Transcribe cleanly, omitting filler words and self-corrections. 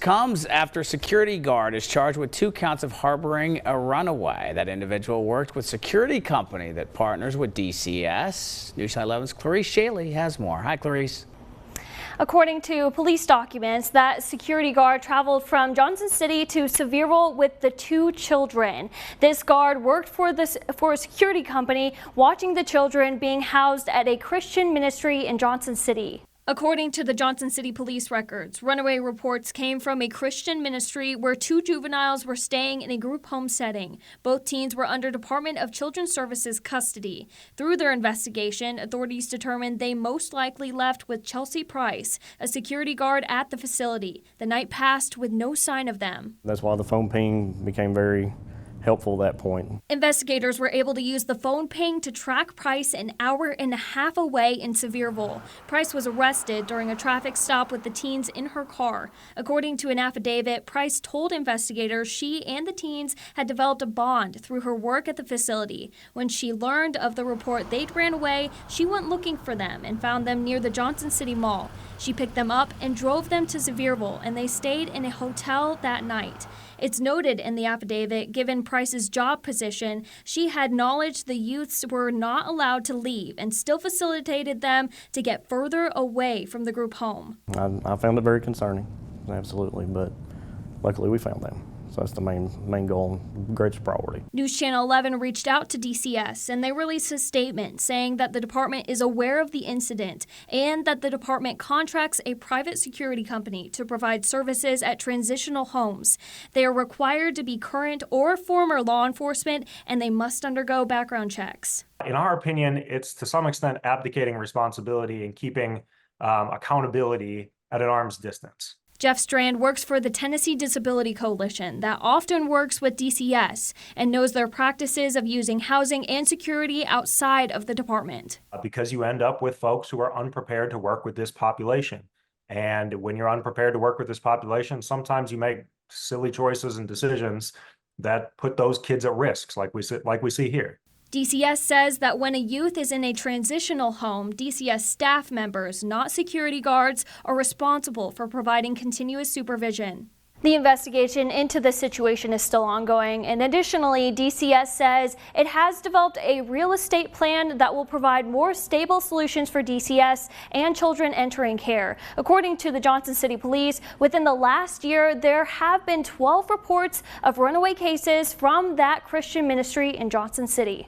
comes after a security guard is charged with 2 counts of harboring a runaway. That individual worked with a security company that partners with DCS. News Channel 11's Clarice Shaley has more. Hi, Clarice. According to police documents, that security guard traveled from Johnson City to Sevierville with the 2 children. This guard worked for a security company, watching the children being housed at a Christian ministry in Johnson City. According to the Johnson City police records, runaway reports came from a Christian ministry where 2 juveniles were staying in a group home setting. Both teens were under Department of Children's Services custody. Through their investigation, authorities determined they most likely left with Chelsea Price, a security guard at the facility. The night passed with no sign of them. That's why the phone ping became very helpful at that point. Investigators were able to use the phone ping to track Price an hour and a half away in Sevierville. Price was arrested during a traffic stop with the teens in her car. According to an affidavit, Price told investigators she and the teens had developed a bond through her work at the facility. When she learned of the report they'd ran away, she went looking for them and found them near the Johnson City Mall. She picked them up and drove them to Sevierville, and they stayed in a hotel that night. It's noted in the affidavit, given Price's job position, she had knowledge the youths were not allowed to leave and still facilitated them to get further away from the group home. I found it very concerning, absolutely, but luckily we found them. So that's the main goal and greatest priority. News Channel 11 reached out to DCS, and they released a statement saying that the department is aware of the incident and that the department contracts a private security company to provide services at transitional homes. They are required to be current or former law enforcement, and they must undergo background checks. In our opinion, it's to some extent abdicating responsibility and keeping accountability at an arm's distance. Jeff Strand works for the Tennessee Disability Coalition that often works with DCS and knows their practices of using housing and security outside of the department. Because you end up with folks who are unprepared to work with this population. And when you're unprepared to work with this population, sometimes you make silly choices and decisions that put those kids at risk, like we see here. DCS says that when a youth is in a transitional home, DCS staff members, not security guards, are responsible for providing continuous supervision. The investigation into this situation is still ongoing, and additionally, DCS says it has developed a real estate plan that will provide more stable solutions for DCS and children entering care. According to the Johnson City Police, within the last year, there have been 12 reports of runaway cases from that Christian ministry in Johnson City.